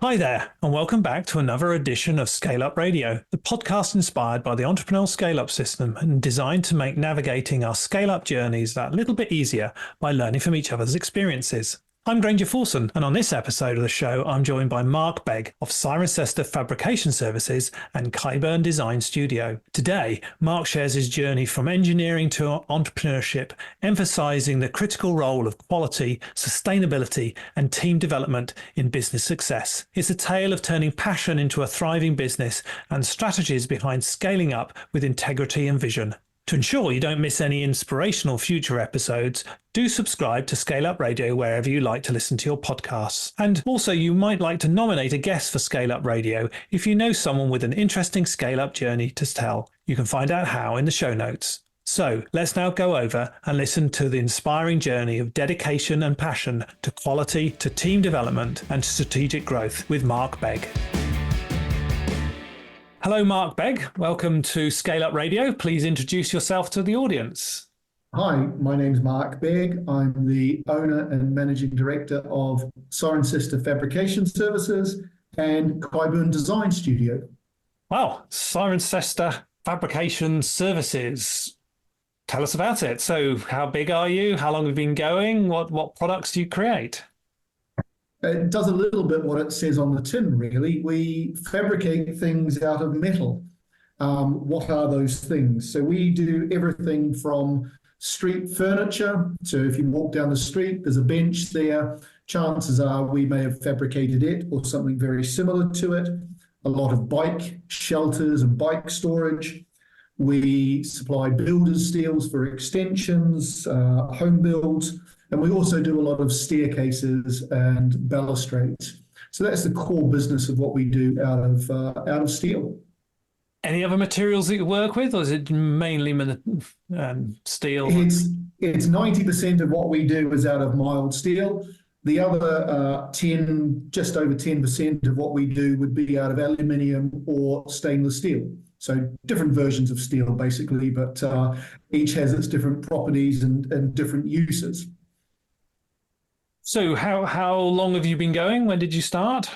Hi there, and welcome back to another edition of Scale Up Radio, the podcast inspired by the entrepreneurial scale up system and designed to make navigating our scale up journeys that little bit easier by learning from each other's experiences. I'm Granger Forson, and on this episode of the show, I'm joined by Marc Begg of Cirencester Fabrication Services and Keyburn Design Studio. Today, Marc shares his journey from engineering to entrepreneurship, emphasizing the critical role of quality, sustainability, and team development in business success. It's a tale of turning passion into a thriving business and strategies behind scaling up with integrity and vision. To ensure you don't miss any inspirational future episodes, do subscribe to Scale Up Radio wherever you like to listen to your podcasts. And also, you might like to nominate a guest for Scale Up Radio if you know someone with an interesting scale-up journey to tell. You can find out how in the show notes. So let's now go over and listen to the inspiring journey of dedication and passion to quality, to team development and to strategic growth with Marc Begg. Hello, Marc Begg. Welcome to Scale Up Radio. Please introduce yourself to the audience. Hi, my name's Marc Begg. I'm the owner and managing director of Cirencester Fabrication Services and Keyburn Design Studio. Wow, Cirencester Fabrication Services. Tell us about it. So how big are you? How long have you been going? What products do you create? It does a little bit what it says on the tin, really. We fabricate things out of metal. What are those things? So we do everything from street furniture. So if you walk down the street, there's a bench there. Chances are we may have fabricated it or something very similar to it. A lot of bike shelters and bike storage. We supply builders' steels for extensions, home builds. And we also do a lot of staircases and balustrades. So that's the core business of what we do out of steel. Any other materials that you work with, or is it mainly steel? It's 90% of what we do is out of mild steel. The other just over 10% of what we do would be out of aluminium or stainless steel. So different versions of steel, basically, but each has its different properties and different uses. So how long have you been going? When did you start?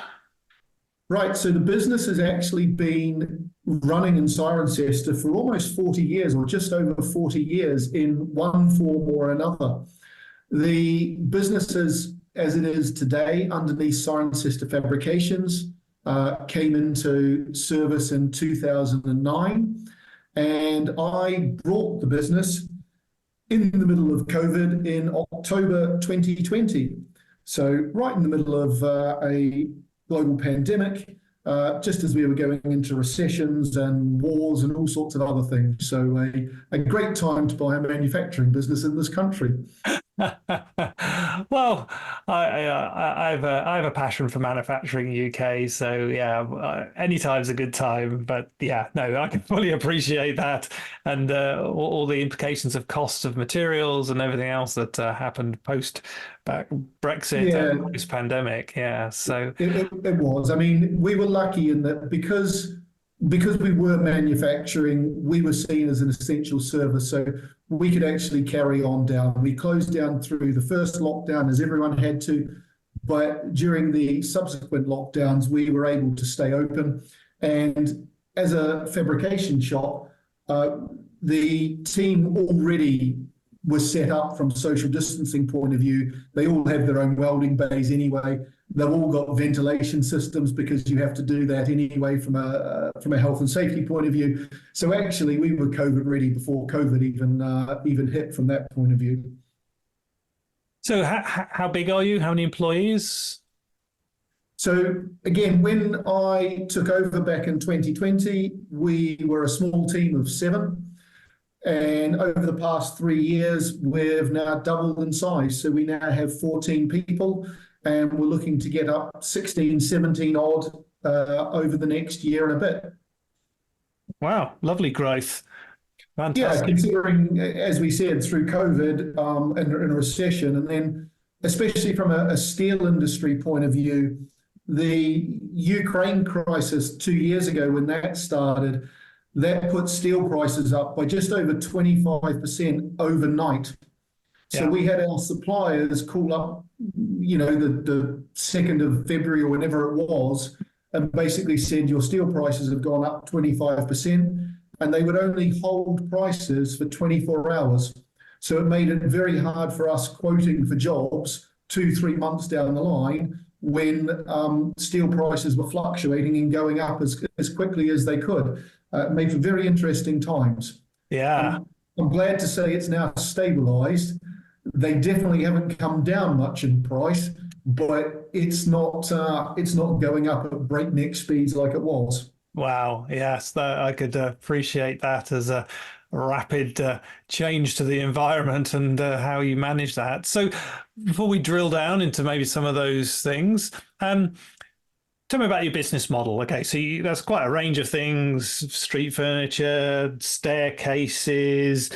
Right, so the business has actually been running in Cirencester for almost 40 years, or just over 40 years in one form or another. The business as it is today, underneath Cirencester Fabrications, came into service in 2009, and I brought the business in the middle of COVID in October 2020. So right in the middle of a global pandemic, just as we were going into recessions and wars and all sorts of other things. So a great time to buy a manufacturing business in this country. Well, I have a passion for manufacturing in the UK, so yeah, any time's a good time. But yeah, no, I can fully appreciate that, and all the implications of cost of materials and everything else that happened post Brexit and post pandemic. Yeah, so it was. I mean, we were lucky in that because we were manufacturing, we were seen as an essential service, so we could actually carry on down. We closed down through the first lockdown as everyone had to, but during the subsequent lockdowns, we were able to stay open. And as a fabrication shop, the team already was set up from social distancing point of view. They all have their own welding bays anyway. They've all got ventilation systems because you have to do that anyway from a health and safety point of view. So actually, we were COVID ready before COVID even hit from that point of view. So how big are you? How many employees? So again, when I took over back in 2020, we were a small team of 7. And over the past 3 years, we've now doubled in size. So we now have 14 people, and we're looking to get up 16, 17 odd over the next year and a bit. Wow, lovely growth. Fantastic. Yeah, considering, as we said, through COVID and a recession, and then especially from a steel industry point of view, the Ukraine crisis 2 years ago when that started, that put steel prices up by just over 25% overnight. So we had our suppliers call up the 2nd of February or whenever it was, and basically said your steel prices have gone up 25%, and they would only hold prices for 24 hours. So it made it very hard for us quoting for jobs 2-3 months down the line when steel prices were fluctuating and going up as quickly as they could. It made for very interesting times. Yeah. I'm glad to say it's now stabilized. They definitely haven't come down much in price, but it's not going up at breakneck speeds like it was. Wow. Yes, I could appreciate that as a rapid change to the environment and how you manage that. So before we drill down into maybe some of those things, tell me about your business model. Okay, so that's quite a range of things: street furniture, staircases,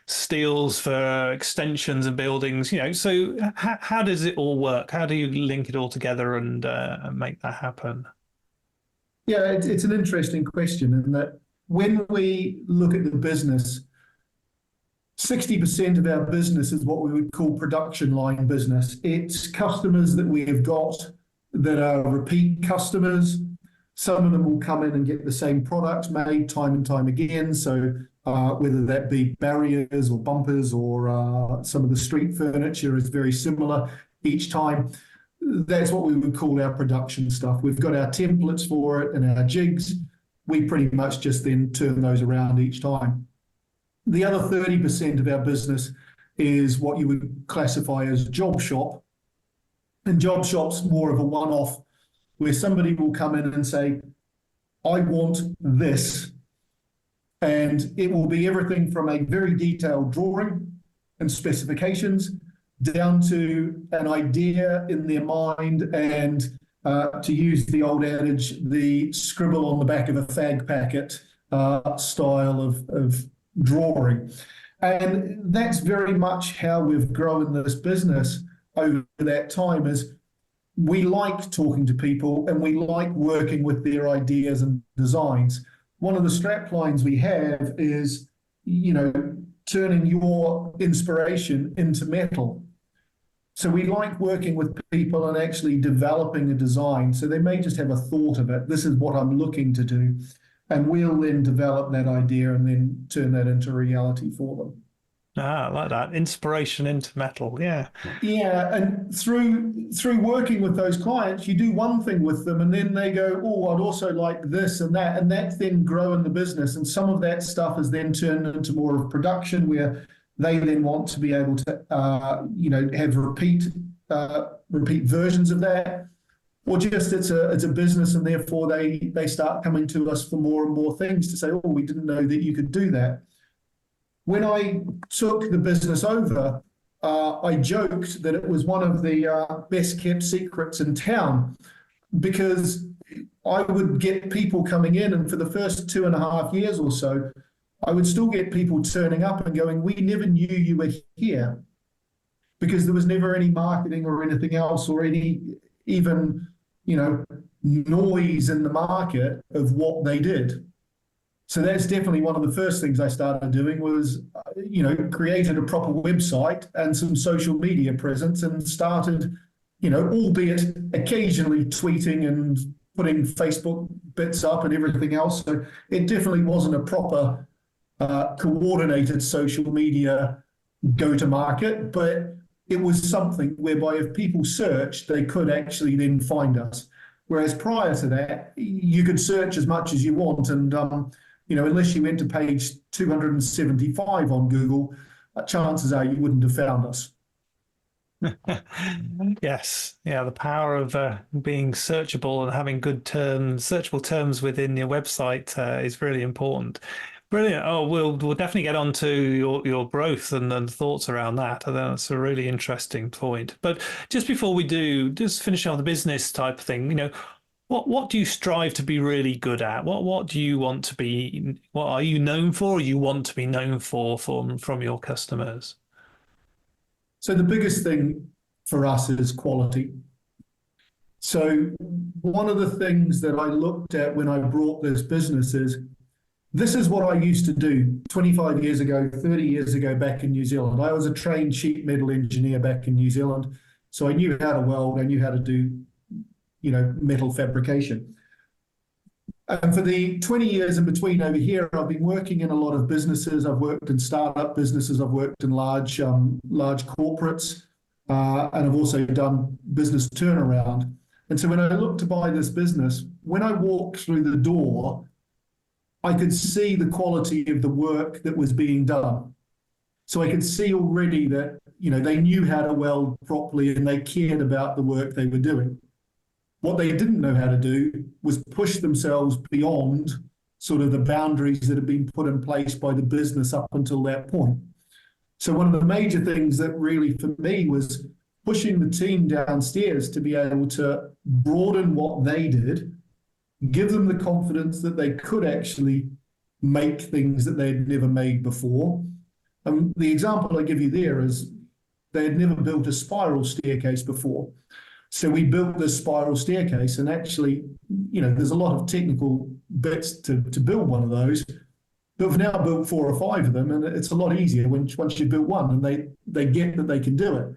steels for extensions and buildings. So how does it all work? How do you link it all together and make that happen? Yeah, it's an interesting question in that when we look at the business, 60% of our business is what we would call production line business. It's customers that we have got that are repeat customers. Some of them will come in and get the same product made time and time again. So whether that be barriers or bumpers or some of the street furniture is very similar each time. That's what we would call our production stuff. We've got our templates for it and our jigs. We pretty much just then turn those around each time. The other 30% of our business is what you would classify as job shop. And job shop's more of a one-off where somebody will come in and say, I want this. And it will be everything from a very detailed drawing and specifications down to an idea in their mind and to use the old adage, the scribble on the back of a fag packet style of drawing. And that's very much how we've grown this business over that time. Is we like talking to people and we like working with their ideas and designs. One of the strap lines we have is, turning your inspiration into metal. So we like working with people and actually developing a design. So they may just have a thought of it. This is what I'm looking to do. And we'll then develop that idea and then turn that into reality for them. Ah, I like that. Inspiration into metal. Yeah. Yeah, and through working with those clients, you do one thing with them and then they go, oh, I'd also like this and that's then growing the business. And some of that stuff is then turned into more of production where they then want to be able to, have repeat versions of that, or just it's a business and therefore they start coming to us for more and more things to say, oh, we didn't know that you could do that. When I took the business over, I joked that it was one of the best kept secrets in town because I would get people coming in, and for the first 2.5 years or so, I would still get people turning up and going, we never knew you were here, because there was never any marketing or anything else or any even, noise in the market of what they did. So that's definitely one of the first things I started doing was, created a proper website and some social media presence and started, albeit occasionally tweeting and putting Facebook bits up and everything else. So it definitely wasn't a proper coordinated social media go-to-market, but it was something whereby if people searched, they could actually then find us. Whereas prior to that, you could search as much as you want, and unless you went to page 275 on Google, chances are you wouldn't have found us. Yes, yeah, the power of being searchable and having good searchable terms within your website is really important. Brilliant. Oh, we'll definitely get on to your growth and thoughts around that. I think that's a really interesting point. But just before we do, just finish on the business type of thing, what do you strive to be really good at? What do you want to be? What are you known for? Or you want to be known for from your customers? So the biggest thing for us is quality. So one of the things that I looked at when I brought this business is, this is what I used to do 25 years ago, 30 years ago back in New Zealand. I was a trained sheet metal engineer back in New Zealand, So I knew how to weld, I knew how to do, metal fabrication. And for the 20 years in between over here, I've been working in a lot of businesses. I've worked in startup businesses. I've worked in large corporates, and I've also done business turnaround. And so when I looked to buy this business, when I walked through the door, I could see the quality of the work that was being done. So I could see already that, they knew how to weld properly and they cared about the work they were doing. What they didn't know how to do was push themselves beyond sort of the boundaries that had been put in place by the business up until that point. So one of the major things that really for me was pushing the team downstairs to be able to broaden what they did, give them the confidence that they could actually make things that they had never made before. The example I give you there is they had never built a spiral staircase before. So we built this spiral staircase, and actually, there's a lot of technical bits to build one of those, but we've now built 4 or 5 of them, and it's a lot easier once you've built one and they get that they can do it.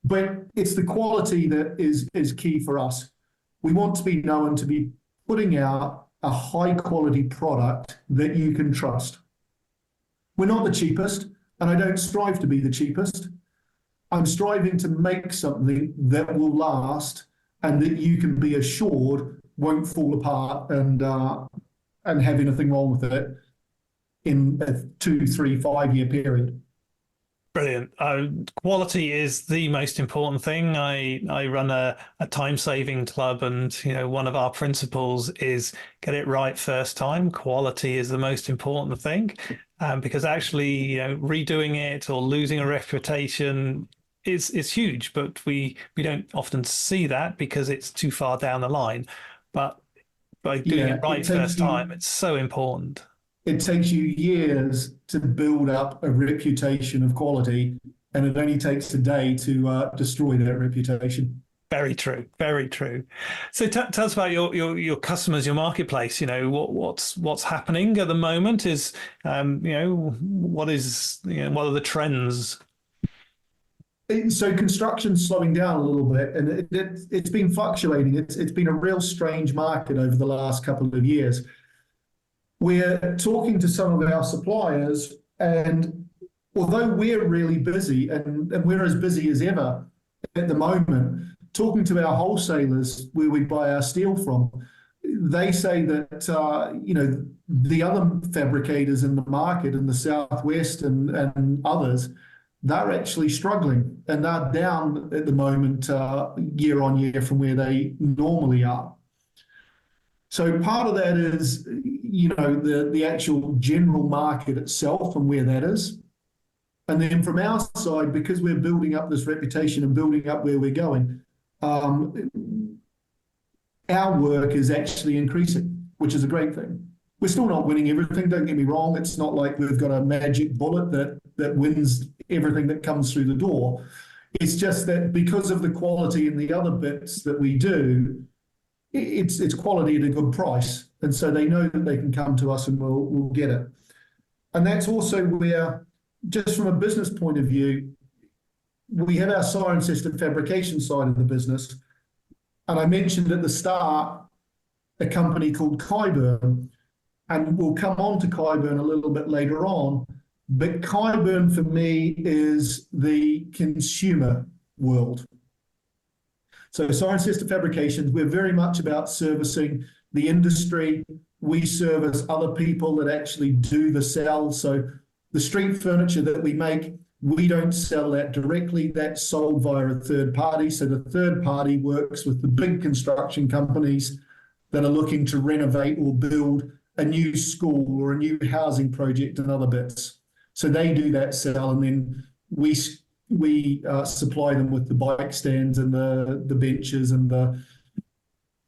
But it's the quality that is key for us. We want to be known to be putting out a high quality product that you can trust. We're not the cheapest, and I don't strive to be the cheapest. I'm striving to make something that will last and that you can be assured won't fall apart and have anything wrong with it in a 2, 3, 5 year period. Brilliant. Quality is the most important thing. I run a time-saving club, and one of our principles is get it right first time. Quality is the most important thing, because actually, redoing it or losing a reputation is huge. But we don't often see that because it's too far down the line. But by doing it right first time, it's so important. It takes you years to build up a reputation of quality, and it only takes a day to destroy that reputation. Very true. Very true. So tell us about your customers, your marketplace. What's happening at the moment is, what are the trends? So construction's slowing down a little bit, and it's been fluctuating. It's been a real strange market over the last couple of years. We're talking to some of our suppliers, and although we're really busy, and we're as busy as ever at the moment, talking to our wholesalers where we buy our steel from, they say that the other fabricators in the market in the Southwest and others, they're actually struggling, and they're down at the moment year on year from where they normally are. So part of that is, the actual general market itself and where that is. And then from our side, because we're building up this reputation and building up where we're going, our work is actually increasing, which is a great thing. We're still not winning everything, don't get me wrong. It's not like we've got a magic bullet that wins everything that comes through the door. It's just that because of the quality and the other bits that we do, it's quality at a good price. And so they know that they can come to us and we'll get it. And that's also where, just from a business point of view, we have our Cirencester Fabrication side of the business. And I mentioned at the start a company called Keyburn, and we'll come on to Keyburn a little bit later on. But Keyburn for me is the consumer world. So Cirencester Fabrications, we're very much about servicing the industry. We service other people that actually do the sell. So the street furniture that we make, we don't sell that directly. That's sold via a third party. So the third party works with the big construction companies that are looking to renovate or build a new school or a new housing project and other bits. So they do that sell, and then we supply them with the bike stands and the benches and the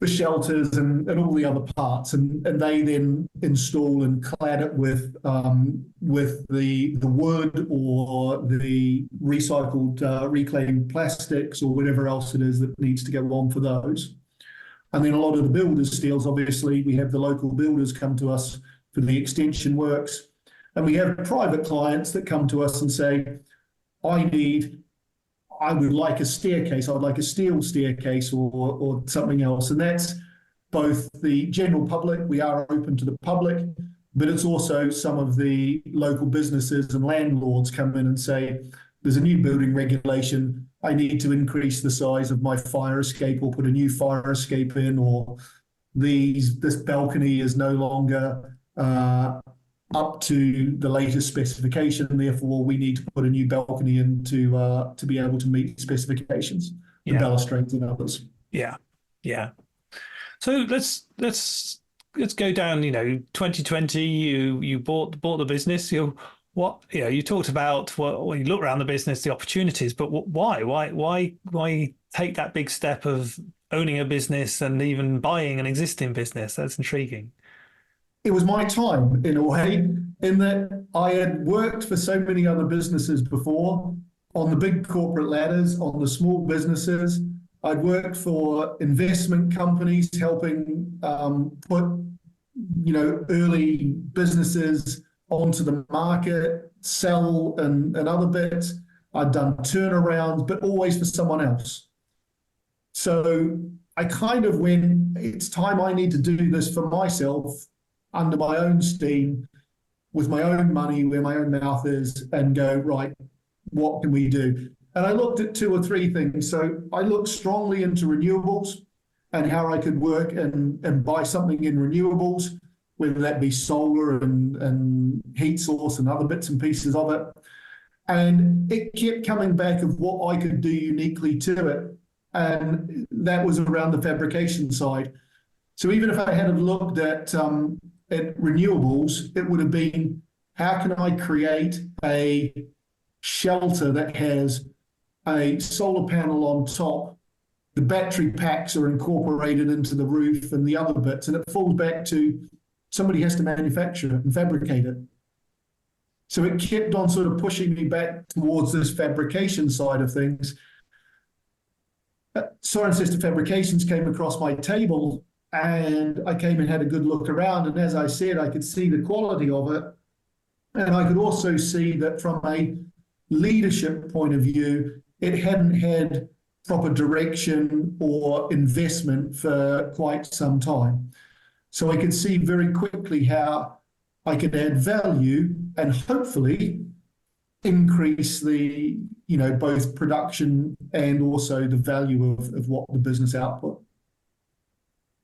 shelters and all the other parts, and they then install and clad it with the wood or the recycled reclaimed plastics or whatever else it is that needs to go on for those. And then a lot of the builders' steels, obviously, we have the local builders come to us for the extension works, and we have private clients that come to us and say, I need I would like a staircase. I would like a steel staircase or something else. And that's both the general public. We are open to the public, but it's also some of the local businesses and landlords come in and say, there's a new building regulation. I need to increase the size of my fire escape or put a new fire escape in, or this balcony is no longer up to the latest specification. Therefore, we need to put a new balcony in to be able to meet specifications, the balustrades and others. Yeah, yeah. So let's go down. 2020. You bought the business. You talked about when you look around the business, the opportunities, but why take that big step of owning a business and even buying an existing business? That's intriguing. It was my time, in a way, in that I had worked for so many other businesses before, on the big corporate ladders, on the small businesses. I'd worked for investment companies, helping put early businesses onto the market, sell and other bits. I'd done turnarounds, but always for someone else. So I kind of went, it's time I need to do this for myself, under my own steam, with my own money, where my own mouth is, and go, right, what can we do? And I looked at 2 or 3 things. So I looked strongly into renewables and how I could work and buy something in renewables, whether that be solar and heat source and other bits and pieces of it. And it kept coming back of what I could do uniquely to it. And that was around the fabrication side. So even if I had looked at renewables, it would have been, how can I create a shelter that has a solar panel on top, the battery packs are incorporated into the roof and the other bits, and it falls back to somebody has to manufacture it and fabricate it. So it kept on sort of pushing me back towards this fabrication side of things. Cirencester Fabrications came across my table, and I came and had a good look around. And as I said, I could see the quality of it. And I could also see that from a leadership point of view, it hadn't had proper direction or investment for quite some time. So I could see very quickly how I could add value and hopefully increase the, both production and also the value of what the business output.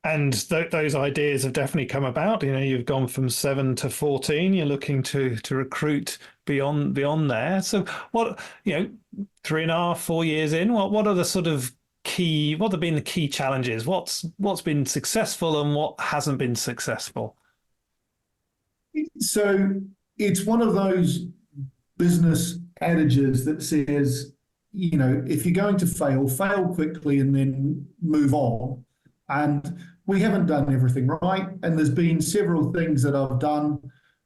And those ideas have definitely come about. You've gone from 7 to 14. You're looking to recruit beyond there. So what, 3.5, 4 years in, what are the sort of what have been the key challenges? What's been successful and what hasn't been successful? So it's one of those business adages that says, if you're going to fail quickly and then move on. And we haven't done everything right. And there's been several things that I've done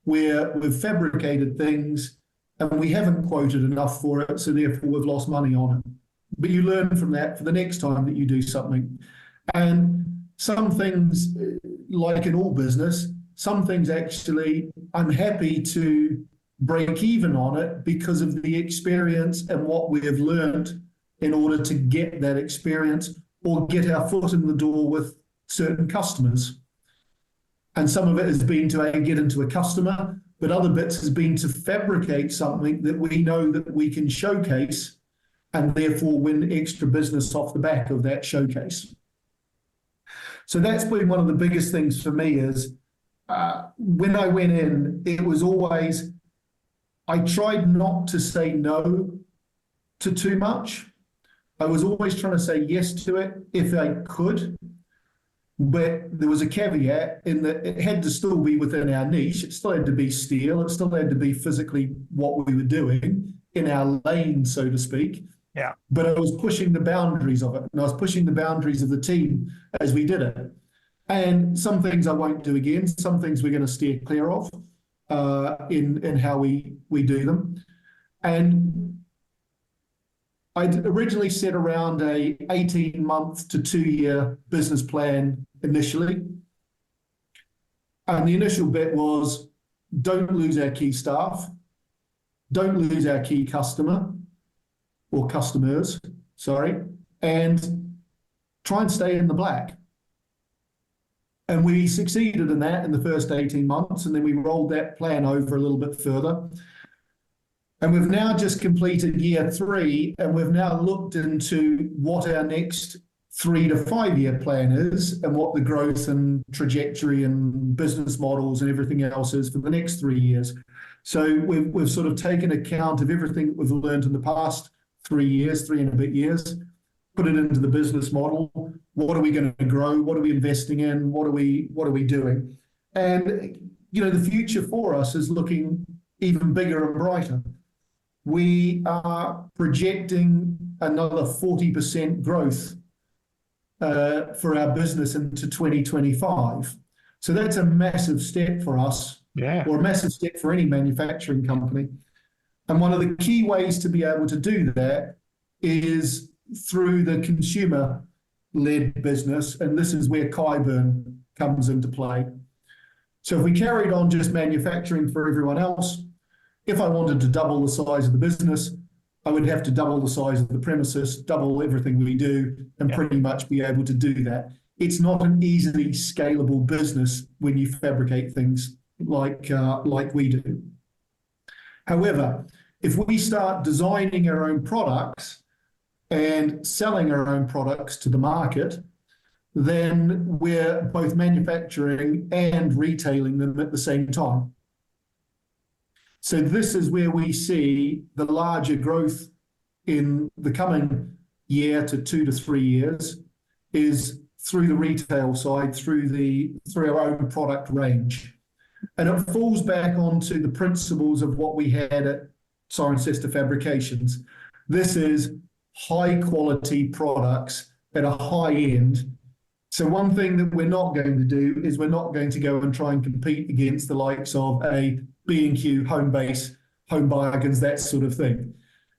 where we've fabricated things and we haven't quoted enough for it. So therefore we've lost money on it. But you learn from that for the next time that you do something. And some things, like in all business, some things actually I'm happy to break even on it because of the experience and what we have learned in order to get that experience or get our foot in the door with certain customers. And some of it has been to get into a customer, but other bits has been to fabricate something that we know that we can showcase and therefore win extra business off the back of that showcase. So that's been one of the biggest things for me is when I went in, it was always, I tried not to say no to too much. I was always trying to say yes to it if I could, but there was a caveat in that it had to still be within our niche. It still had to be steel. It still had to be physically what we were doing in our lane, so to speak. Yeah. But I was pushing the boundaries of it, and I was pushing the boundaries of the team as we did it. And some things I won't do again. Some things we're going to steer clear of in how we do them. And I'd originally set around a 18-month to 2-year business plan initially. And the initial bit was, don't lose our key staff, don't lose our key customer, or customers, sorry, and try and stay in the black. And we succeeded in that in the first 18 months, and then we rolled that plan over a little bit further. And we've now just completed year 3, and we've now looked into what our next 3 to 5 year plan is and what the growth and trajectory and business models and everything else is for the next 3 years. So we've sort of taken account of everything that we've learned in the past 3 years, 3 and a bit years, put it into the business model. What are we going to grow? What are we investing in? What are we doing? And the future for us is looking even bigger and brighter. We are projecting another 40% growth for our business into 2025. So that's a massive step for us, or a massive step for any manufacturing company. And one of the key ways to be able to do that is through the consumer-led business, and this is where Keyburn comes into play. So if we carried on just manufacturing for everyone else, if I wanted to double the size of the business, I would have to double the size of the premises, double everything we do, and pretty much be able to do that. It's not an easily scalable business when you fabricate things like we do. However, if we start designing our own products and selling our own products to the market, then we're both manufacturing and retailing them at the same time. So this is where we see the larger growth in the coming year to 2 to 3 years is through the retail side, through our own product range. And it falls back onto the principles of what we had at Cirencester Fabrications. This is high quality products at a high end. So one thing that we're not going to do is we're not going to go and try and compete against the likes of a B&Q, Homebase, Home Bargains, that sort of thing.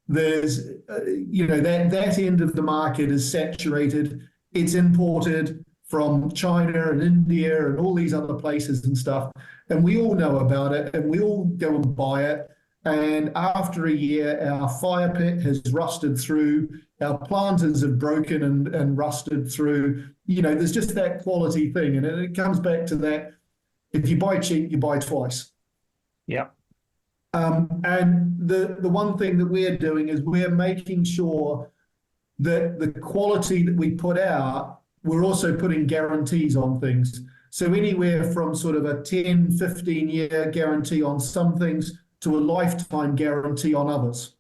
There's, that end of the market is saturated. It's imported from China and India and all these other places and stuff. And we all know about it and we all go and buy it. And after a year, our fire pit has rusted through, our planters have broken and rusted through. There's just that quality thing. And it comes back to that, if you buy cheap, you buy twice. Yeah. And the one thing that we're doing is we're making sure that the quality that we put out, we're also putting guarantees on things. So anywhere from sort of a 10, 15-year guarantee on some things to a lifetime guarantee on others.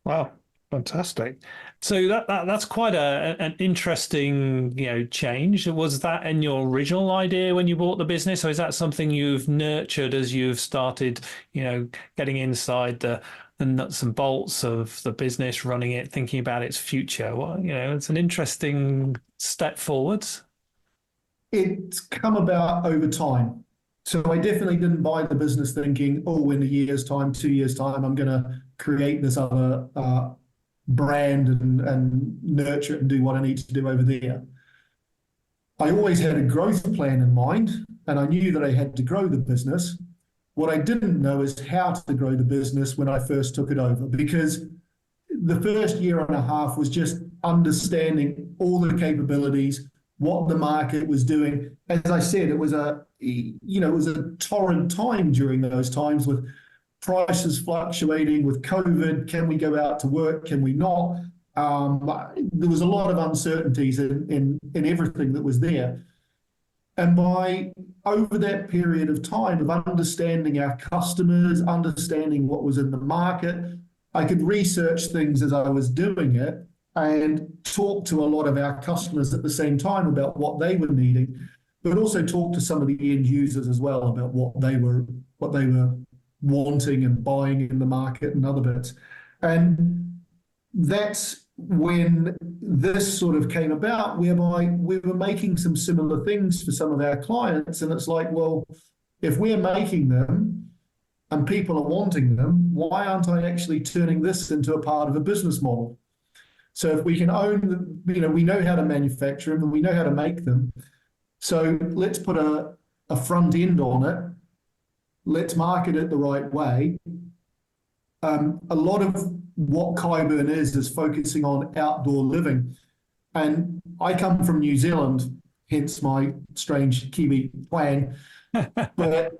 Wow, fantastic. So that's quite an interesting, change. Was that in your original idea when you bought the business, or is that something you've nurtured as you've started, getting inside the nuts and bolts of the business, running it, thinking about its future? Well, it's an interesting step forwards. It's come about over time. So I definitely didn't buy the business thinking, in a year's time, 2 years' time, I'm going to create this other brand and nurture it and do what I need to do over there. I always had a growth plan in mind, and I knew that I had to grow the business. What I didn't know is how to grow the business when I first took it over, because the first year and a half was just understanding all the capabilities, what the market was doing. As I said, it was a torrid time during those times with prices fluctuating, with COVID. Can we go out to work? Can we not? There was a lot of uncertainties in everything that was there. And over that period of time of understanding our customers, understanding what was in the market, I could research things as I was doing it and talk to a lot of our customers at the same time about what they were needing, but also talk to some of the end users as well about what they were wanting and buying in the market and other bits. And that's when this sort of came about, whereby we were making some similar things for some of our clients. And it's like, well, if we're making them and people are wanting them, why aren't I actually turning this into a part of a business model? So if we can own them, we know how to manufacture them and we know how to make them. So let's put a front end on it. Let's market it the right way. A lot of what Keyburn is focusing on outdoor living. And I come from New Zealand, hence my strange Kiwi twang. But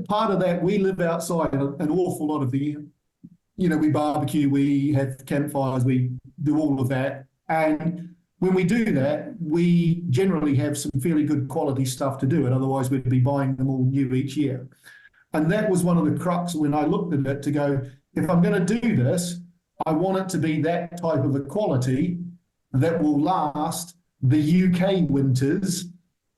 part of that, we live outside an awful lot of the year. We barbecue, we have campfires, we do all of that. And when we do that, we generally have some fairly good quality stuff to do it. Otherwise, we'd be buying them all new each year. And that was one of the crux when I looked at it to go, if I'm going to do this, I want it to be that type of a quality that will last the UK winters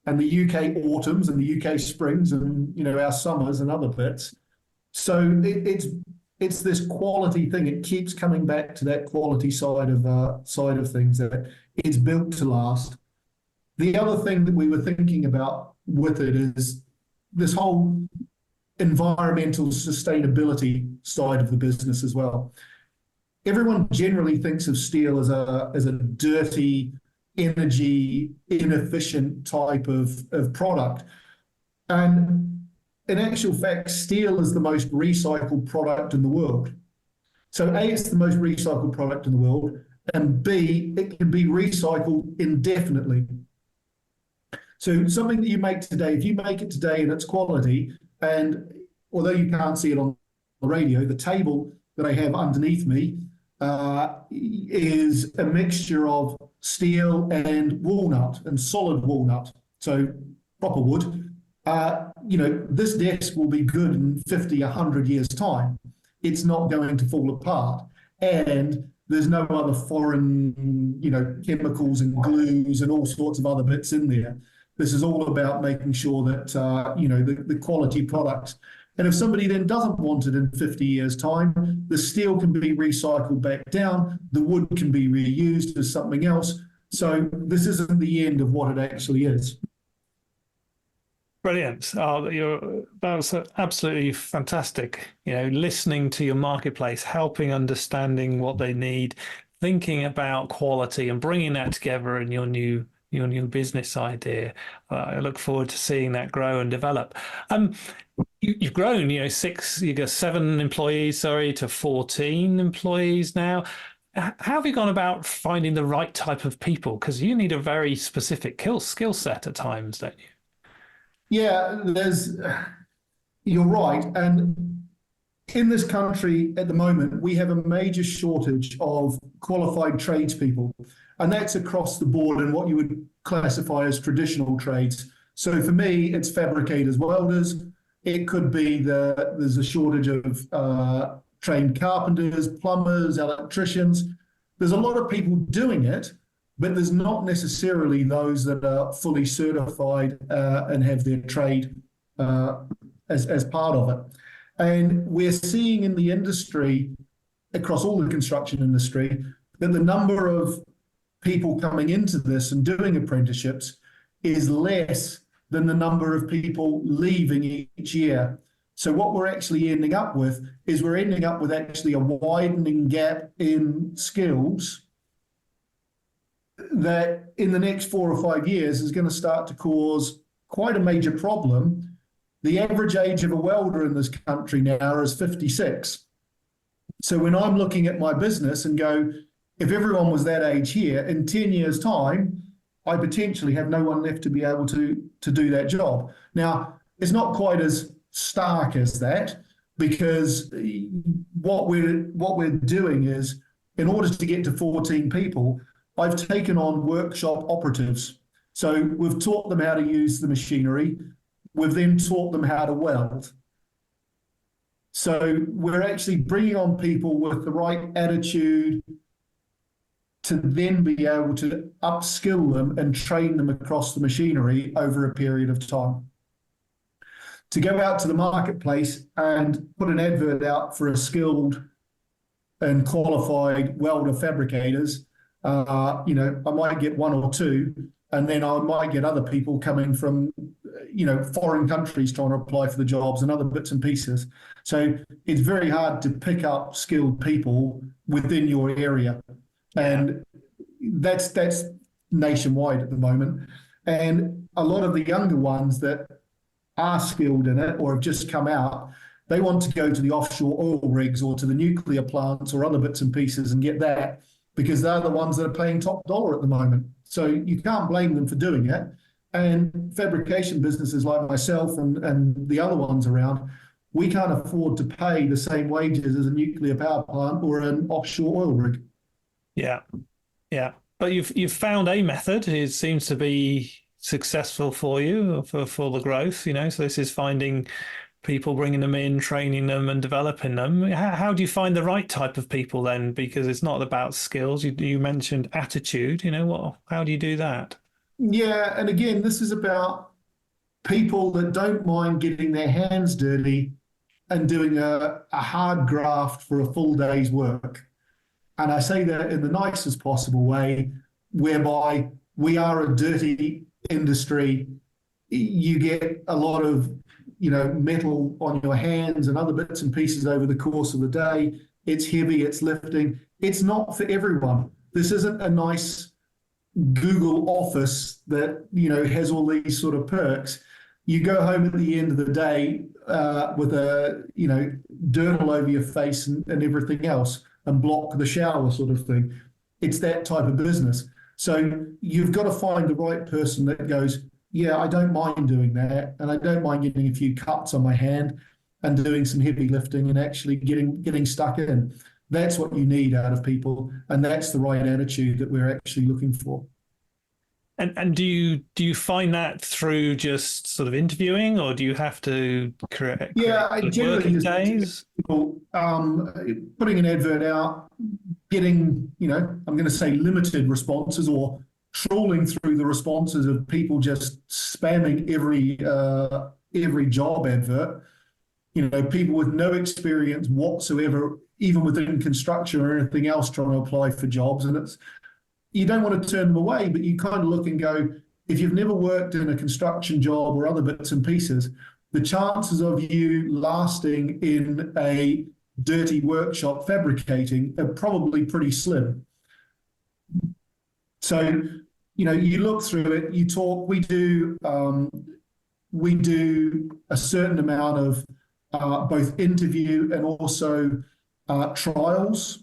and the UK autumns and the UK springs and our summers and other bits. So it's this quality thing. It keeps coming back to that quality side of things, that it's built to last. The other thing that we were thinking about with it is this whole environmental sustainability side of the business as well. Everyone generally thinks of steel as a dirty, energy, inefficient type of product. And in actual fact, steel is the most recycled product in the world. So A, it's the most recycled product in the world, and B, it can be recycled indefinitely. So something that you make today, if you make it today and it's quality, and although you can't see it on the radio, the table that I have underneath me is a mixture of steel and walnut and solid walnut, so proper wood. This desk will be good in 50, 100 years' time. It's not going to fall apart. And there's no other foreign, chemicals and glues and all sorts of other bits in there. This is all about making sure that, the quality products. And if somebody then doesn't want it in 50 years' time, the steel can be recycled back down, the wood can be reused as something else. So this isn't the end of what it actually is. Brilliant. That was absolutely fantastic. Listening to your marketplace, helping understanding what they need, thinking about quality and bringing that together in your new business idea. I look forward to seeing that grow and develop. You've grown, you got 7 employees, to 14 employees now. How have you gone about finding the right type of people? Because you need a very specific skill set at times, don't you? Yeah, you're right. And in this country at the moment, we have a major shortage of qualified tradespeople, and that's across the board in what you would classify as traditional trades. So for me, it's fabricators, welders. It could be there's a shortage of trained carpenters, plumbers, electricians. There's a lot of people doing it, but there's not necessarily those that are fully certified and have their trade as part of it. And we're seeing in the industry, across all the construction industry, that the number of people coming into this and doing apprenticeships is less than the number of people leaving each year. So what we're actually ending up with is we're ending up with actually a widening gap in skills that in the next 4 or 5 years is going to start to cause quite a major problem. The average age of a welder in this country now is 56. So when I'm looking at my business and go, if everyone was that age here, in 10 years' time, I potentially have no one left to be able to do that job. Now, it's not quite as stark as that, because what we're doing is, in order to get to 14 people, I've taken on workshop operatives. So we've taught them how to use the machinery. We've then taught them how to weld. So we're actually bringing on people with the right attitude to then be able to upskill them and train them across the machinery over a period of time. To go out to the marketplace and put an advert out for a skilled and qualified welder fabricators, I might get 1 or 2, and then I might get other people coming from, foreign countries trying to apply for the jobs and other bits and pieces. So it's very hard to pick up skilled people within your area. And that's nationwide at the moment. And a lot of the younger ones that are skilled in it or have just come out, They want to go to the offshore oil rigs or to the nuclear plants or other bits and pieces and get that because they're the ones that are paying top dollar at the moment. So you can't blame them for doing it. And fabrication businesses like myself and the other ones around, we can't afford to pay the same wages as a nuclear power plant or an offshore oil rig. Yeah, yeah. But you've found a method. It seems to be successful for you for the growth. So this is finding people, bringing them in, training them, and developing them. How do you find the right type of people then? Because it's not about skills. You mentioned attitude. How do you do that? Yeah, and again, this is about people that don't mind getting their hands dirty and doing a hard graft for a full day's work. And I say that in the nicest possible way, whereby we are a dirty industry. You get a lot of, metal on your hands and other bits and pieces over the course of the day. It's heavy, it's lifting. It's not for everyone. This isn't a nice Google office that, has all these sort of perks. You go home at the end of the day with dirt all over your face and everything else and block the shower sort of thing. It's that type of business. So you've got to find the right person that goes, yeah, I don't mind doing that. And I don't mind getting a few cuts on my hand and doing some heavy lifting and actually getting stuck in. That's what you need out of people. And that's the right attitude that we're actually looking for. And do you find that through just sort of interviewing, or do you have to create I generally working days? People, putting an advert out, getting, I'm going to say limited responses or trawling through the responses of people just spamming every job advert. People with no experience whatsoever, even within construction or anything else, trying to apply for jobs, and you don't want to turn them away, but you kind of look and go, if you've never worked in a construction job or other bits and pieces, the chances of you lasting in a dirty workshop fabricating are probably pretty slim. So, you look through it, you talk, we do a certain amount of both interview and also trials.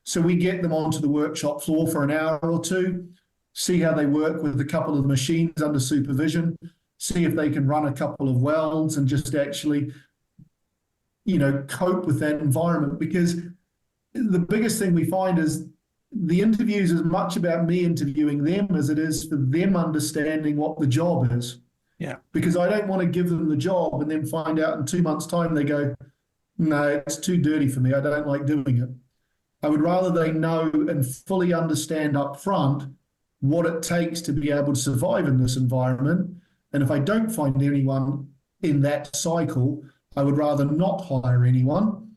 So we get them onto the workshop floor for an hour or two, see how they work with a couple of the machines under supervision, see if they can run a couple of welds and just actually, cope with that environment. Because the biggest thing we find is the interviews is as much about me interviewing them as it is for them understanding what the job is. Yeah. Because I don't want to give them the job and then find out in 2 months' time they go, no, it's too dirty for me. I don't like doing it. I would rather they know and fully understand up front what it takes to be able to survive in this environment. And if I don't find anyone in that cycle, I would rather not hire anyone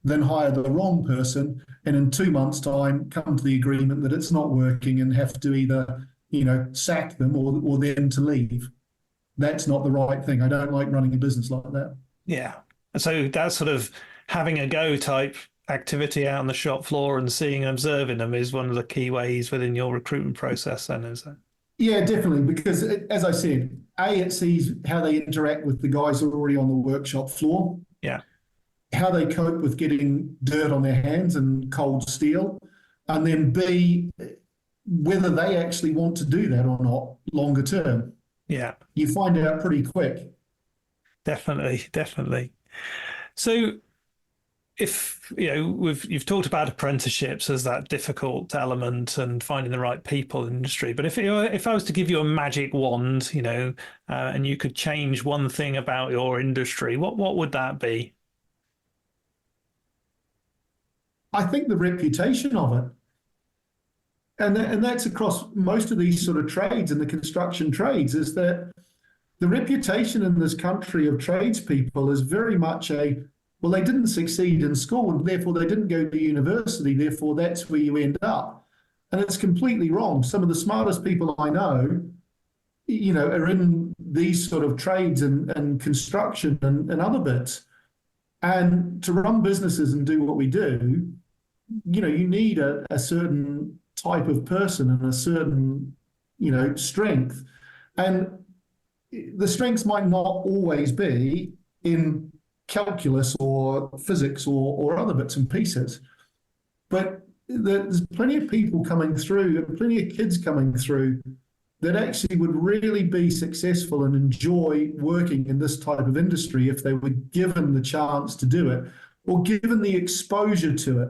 than hire the wrong person and in 2 months' time come to the agreement that it's not working and have to either, sack them or them to leave. That's not the right thing. I don't like running a business like that. Yeah. So that's sort of having a go type activity out on the shop floor and seeing and observing them is one of the key ways within your recruitment process then, is it? Yeah, definitely. Because as I said, it sees how they interact with the guys who are already on the workshop floor. Yeah. How they cope with getting dirt on their hands and cold steel. And then B, whether they actually want to do that or not longer term. Yeah. You find out pretty quick. Definitely. So if you've talked about apprenticeships as that difficult element and finding the right people in the industry, but if I was to give you a magic wand, and you could change one thing about your industry, what would that be? I think the reputation of it, and that's across most of these sort of trades and the construction trades, is that the reputation in this country of tradespeople is very much well, they didn't succeed in school, and therefore they didn't go to university, therefore that's where you end up. And it's completely wrong. Some of the smartest people I know, are in these sort of trades and construction and other bits. And to run businesses and do what we do, you need a certain type of person and a certain, strength. And the strengths might not always be in calculus or physics or other bits and pieces. But there's plenty of people coming through, and plenty of kids coming through that actually would really be successful and enjoy working in this type of industry if they were given the chance to do it or given the exposure to it.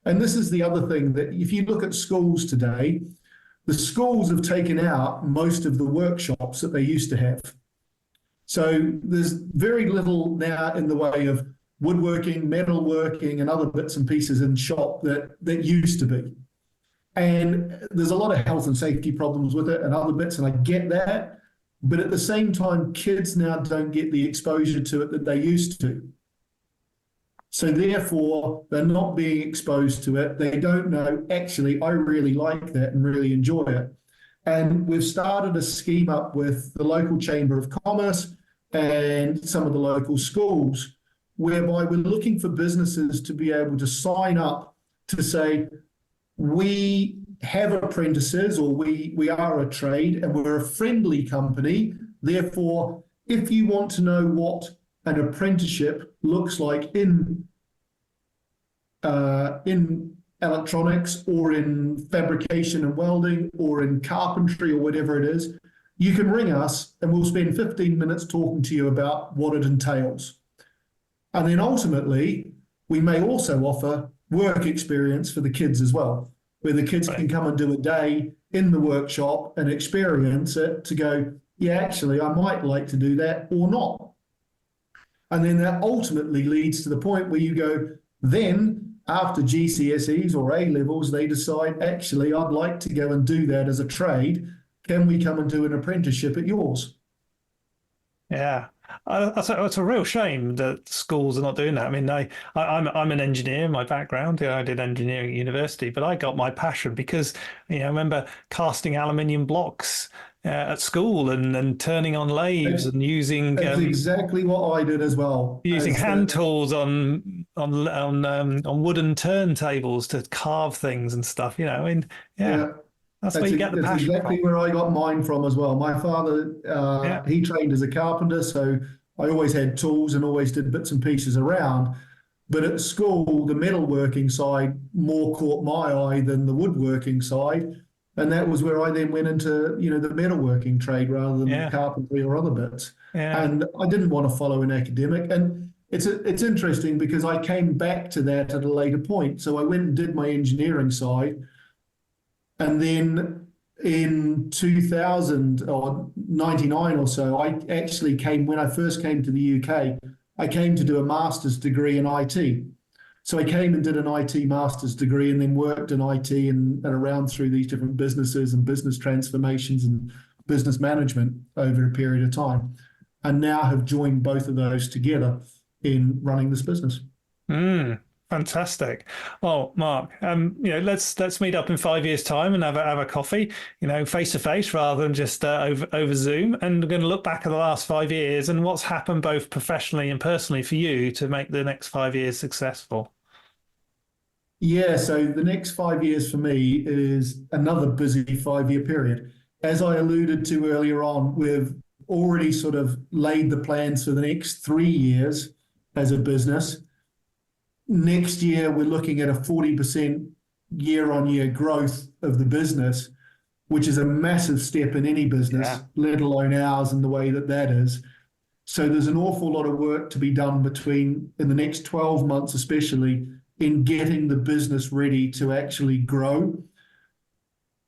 And this is the other thing, that if you look at schools today, the schools have taken out most of the workshops that they used to have. So there's very little now in the way of woodworking, metalworking, and other bits and pieces in shop that used to be. And there's a lot of health and safety problems with it and other bits, and I get that. But at the same time, kids now don't get the exposure to it that they used to. So therefore, they're not being exposed to it. They don't know, actually, I really like that and really enjoy it. And we've started a scheme up with the local Chamber of Commerce and some of the local schools, whereby we're looking for businesses to be able to sign up to say, we have apprentices, or we are a trade and we're a friendly company. Therefore, if you want to know what an apprenticeship looks like in electronics or in fabrication and welding or in carpentry or whatever it is, you can ring us and we'll spend 15 minutes talking to you about what it entails. And then ultimately, we may also offer work experience for the kids as well, where the kids can come and do a day in the workshop and experience it to go, yeah, actually, I might like to do that or not. And then that ultimately leads to the point where you go, then after GCSEs or A levels, they decide, actually, I'd like to go and do that as a trade. Can we come and do an apprenticeship at yours? Yeah. It's a real shame that schools are not doing that. I mean, I'm an engineer in my background. I did engineering at university, but I got my passion because, I remember casting aluminium blocks at school and turning on lathes and using. That's exactly what I did as well. Using hand tools on wooden turntables to carve things and stuff. I mean, yeah. That's where you get the passion exactly from. where I got mine from as well. My father, he trained as a carpenter, so I always had tools and always did bits and pieces around. But at school, the metalworking side more caught my eye than the woodworking side. And that was where I then went into, the metalworking trade rather than the carpentry or other bits. Yeah. And I didn't want to follow an academic. And it's interesting because I came back to that at a later point. So I went and did my engineering side. And then in 2000 or 99 or so, I actually when I first came to the UK, I came to do a master's degree in IT. So I came and did an IT master's degree and then worked in IT and around through these different businesses and business transformations and business management over a period of time. And now have joined both of those together in running this business. Fantastic. Well, Marc, let's meet up in 5 years' time and have a coffee, face to face rather than just over Zoom. And we're going to look back at the last 5 years and what's happened both professionally and personally for you to make the next 5 years successful. Yeah, so the next 5 years for me is another busy 5-year period. As I alluded to earlier on, we've already sort of laid the plans for the next 3 years as a business. Next year, we're looking at a 40% year-on-year growth of the business, which is a massive step in any business, let alone ours and the way that is. So there's an awful lot of work to be done in the next 12 months, especially in getting the business ready to actually grow.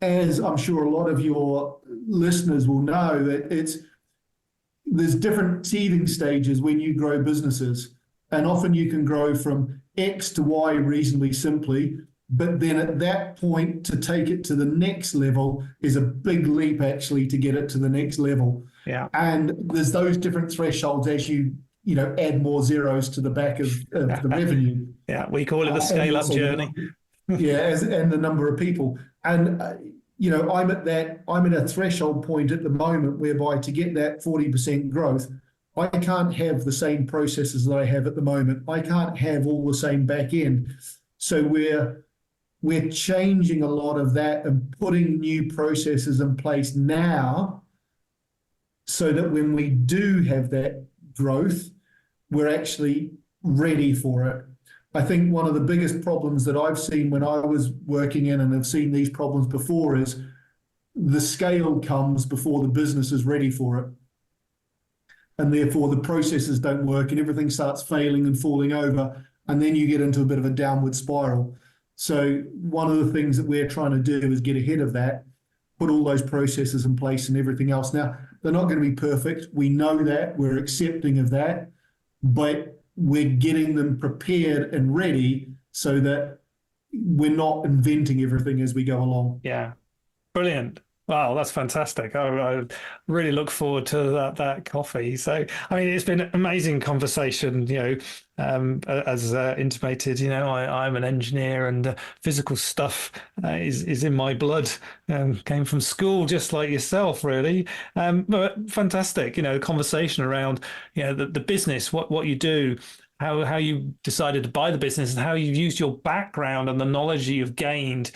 As I'm sure a lot of your listeners will know, there's different teething stages when you grow businesses. And often you can grow from X to Y reasonably simply, but then at that point to take it to the next level is a big leap actually to get it to the next level. Yeah. And there's those different thresholds as you add more zeros to the back of the revenue. Yeah, we call it the scale-up journey. And the number of people. And I'm at a threshold point at the moment whereby to get that 40% growth, I can't have the same processes that I have at the moment. I can't have all the same back end. So we're changing a lot of that and putting new processes in place now so that when we do have that growth, we're actually ready for it. I think one of the biggest problems that I've seen when I was working in and have seen these problems before is the scale comes before the business is ready for it. And therefore the processes don't work and everything starts failing and falling over. And then you get into a bit of a downward spiral. So one of the things that we're trying to do is get ahead of that, put all those processes in place and everything else. Now, they're not going to be perfect. We know that. We're accepting of that. But we're getting them prepared and ready so that we're not inventing everything as we go along. Yeah, brilliant. Wow, that's fantastic. I really look forward to that coffee. So, I mean, it's been an amazing conversation, as intimated, I'm an engineer and physical stuff is in my blood, came from school just like yourself, really. But fantastic, conversation around, the business, what you do, how you decided to buy the business and how you've used your background and the knowledge you've gained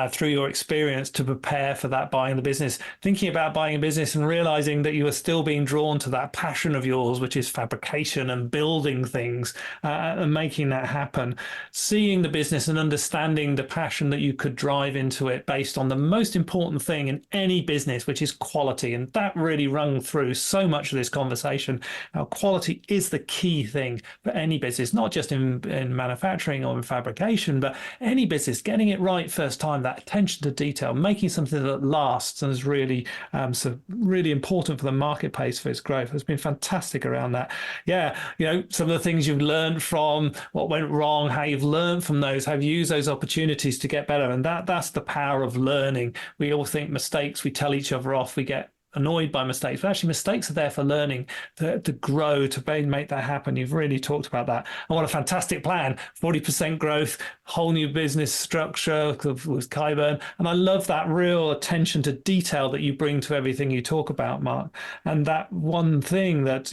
through your experience to prepare for that buying the business, thinking about buying a business and realizing that you are still being drawn to that passion of yours, which is fabrication and building things and making that happen, seeing the business and understanding the passion that you could drive into it based on the most important thing in any business, which is quality. And that really rung through so much of this conversation. How quality is the key thing for any business, not just in manufacturing or in fabrication, but any business, getting it right first time, that attention to detail, making something that lasts and is really really important for the marketplace for its growth. It's been fantastic around that. Yeah, some of the things you've learned from what went wrong, how you've learned from those, how you've used those opportunities to get better. And that's the power of learning. We all think mistakes, we tell each other off, we get annoyed by mistakes, but actually mistakes are there for learning, to grow, to make that happen. You've really talked about that. And what a fantastic plan. 40% growth, whole new business structure with Keyburn. And I love that real attention to detail that you bring to everything you talk about, Marc. And that one thing that,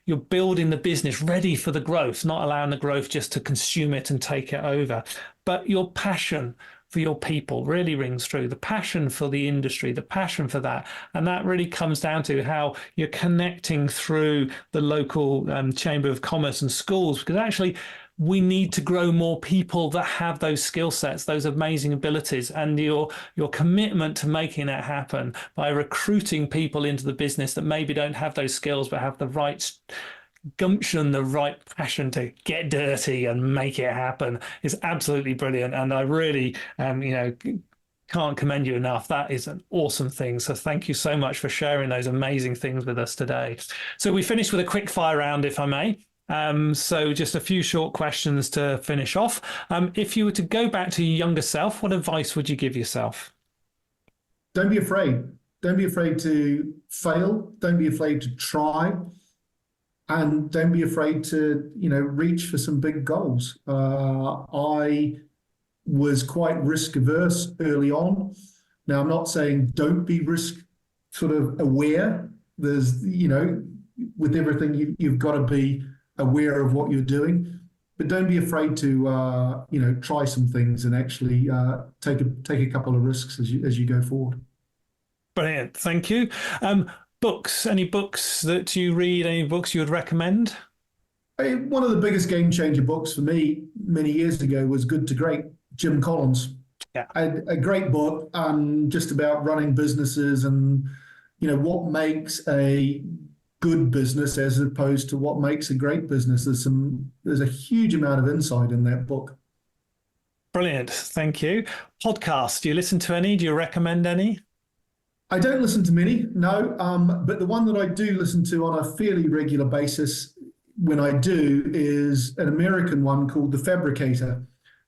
you're building the business ready for the growth, not allowing the growth just to consume it and take it over. But your passion for your people really rings through, the passion for the industry, the passion for that. And that really comes down to how you're connecting through the local Chamber of Commerce and schools, because actually we need to grow more people that have those skill sets, those amazing abilities, and your commitment to making that happen by recruiting people into the business that maybe don't have those skills but have the right gumption, the right passion to get dirty and make it happen is absolutely brilliant. And I really, can't commend you enough. That is an awesome thing. So thank you so much for sharing those amazing things with us today. So we finished with a quick fire round, if I may. So just a few short questions to finish off. If you were to go back to your younger self, what advice would you give yourself? Don't be afraid. Don't be afraid to fail. Don't be afraid to try. And don't be afraid to, reach for some big goals. I was quite risk averse early on. Now, I'm not saying don't be risk sort of aware. There's, with everything, you've got to be aware of what you're doing. But don't be afraid to, try some things and actually take a couple of risks as you go forward. Brilliant. Thank you. Books, any books that you read, any books you would recommend? One of the biggest game changer books for me many years ago was Good to Great, Jim Collins. Yeah. A great book just about running businesses and, what makes a good business as opposed to what makes a great business. There's a huge amount of insight in that book. Brilliant. Thank you. Podcasts, do you listen to any? Do you recommend any? I don't listen to many, no, but the one that I do listen to on a fairly regular basis when I do is an American one called The Fabricator.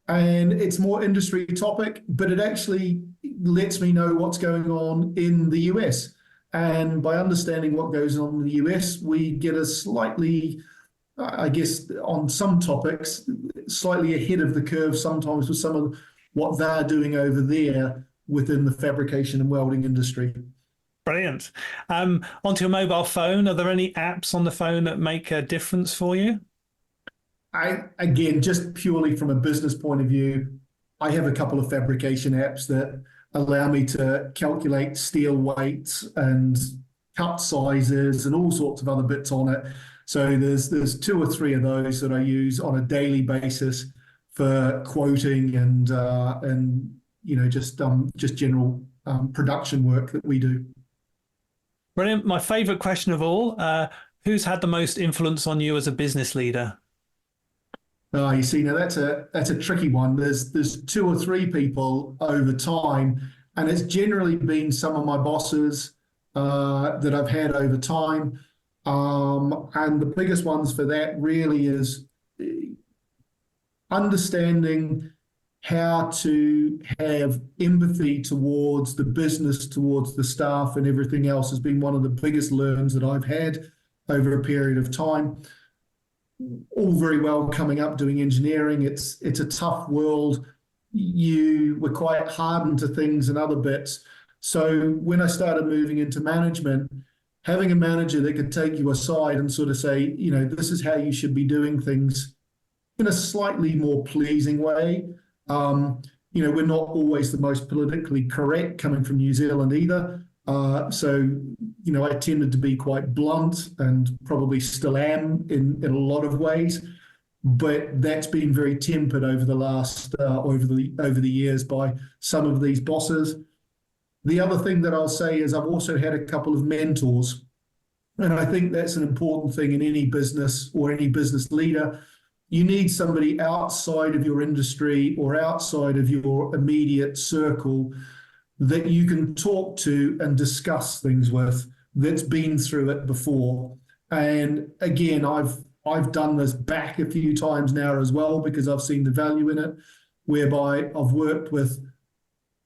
And it's more industry topic, but it actually lets me know what's going on in the US. And by understanding what goes on in the US, we get a slightly, I guess, on some topics, slightly ahead of the curve sometimes with some of what they're doing over there within the fabrication and welding industry. Brilliant. Onto your mobile phone, are there any apps on the phone that make a difference for you? Again, just purely from a business point of view, I have a couple of fabrication apps that allow me to calculate steel weights and cut sizes, and all sorts of other bits on it. So there's 2 or 3 of those that I use on a daily basis for quoting and just general production work that we do. Brilliant. My favorite question of all, who's had the most influence on you as a business leader? You see, now that's a tricky one. There's 2 or 3 people over time, and it's generally been some of my bosses that I've had over time. And the biggest ones for that really is understanding how to have empathy towards the business, towards the staff, and everything else has been one of the biggest learns that I've had over a period of time. All very well coming up doing engineering. It's a tough world. You were quite hardened to things and other bits. So when I started moving into management, having a manager that could take you aside and sort of say, this is how you should be doing things in a slightly more pleasing way. We're not always the most politically correct coming from New Zealand either. I tended to be quite blunt and probably still am in a lot of ways, but that's been very tempered over the last over the years by some of these bosses. The other thing that I'll say is I've also had a couple of mentors, and I think that's an important thing in any business or any business leader. You need somebody outside of your industry or outside of your immediate circle that you can talk to and discuss things with, that's been through it before. And again, I've done this back a few times now as well, because I've seen the value in it, whereby I've worked with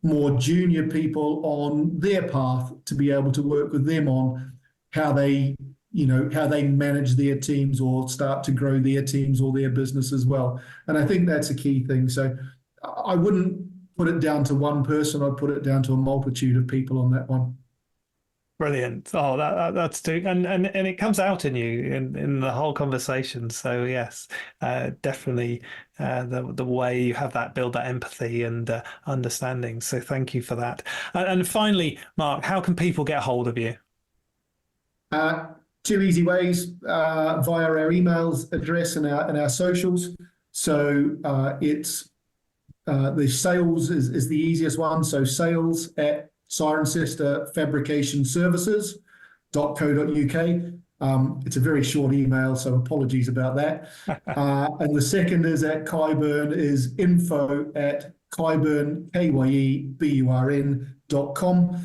more junior people on their path to be able to work with them on how they manage their teams or start to grow their teams or their business as well. And I think that's a key thing. So I wouldn't put it down to one person. I'd put it down to a multitude of people on that one. Brilliant. Oh, that's too, and it comes out in you in the whole conversation. So yes, definitely the way you have that build that empathy and understanding. So thank you for that. And finally, Marc, how can people get hold of you? 2 easy ways via our emails address and our socials. So it's the sales is the easiest one. So sales at Cirencester Fabrication Services.co.uk. It's a very short email, so apologies about that. And the second is at Keyburn is info@Keyburn, KYEBURN.com.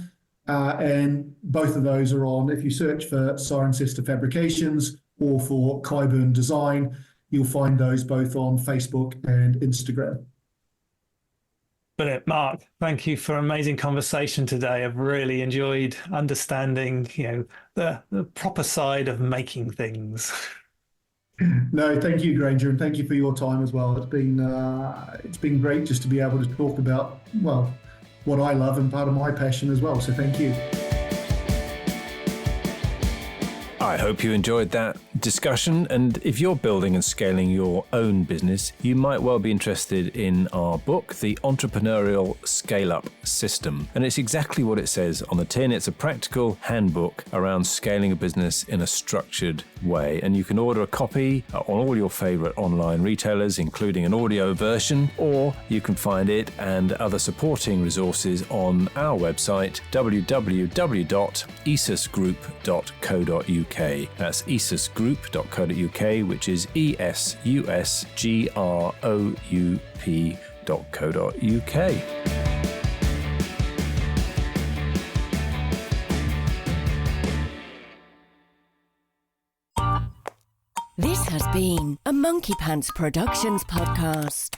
And both of those are on. If you search for Cirencester Fabrications or for Keyburn Design, you'll find those both on Facebook and Instagram. Brilliant. Marc, thank you for an amazing conversation today. I've really enjoyed understanding, the proper side of making things. No, thank you, Granger, and thank you for your time as well. It's been great just to be able to talk about, well, what I love and part of my passion as well. So thank you. I hope you enjoyed that discussion, and if you're building and scaling your own business, you might well be interested in our book, The Entrepreneurial Scale-Up System. And it's exactly what it says on the tin. It's a practical handbook around scaling a business in a structured way. And you can order a copy on all your favorite online retailers, including an audio version, or you can find it and other supporting resources on our website, www.esusgroup.co.uk. That's esusgroup.co.uk, which is esusgroup.co.uk. This has been a Monkey Pants Productions podcast.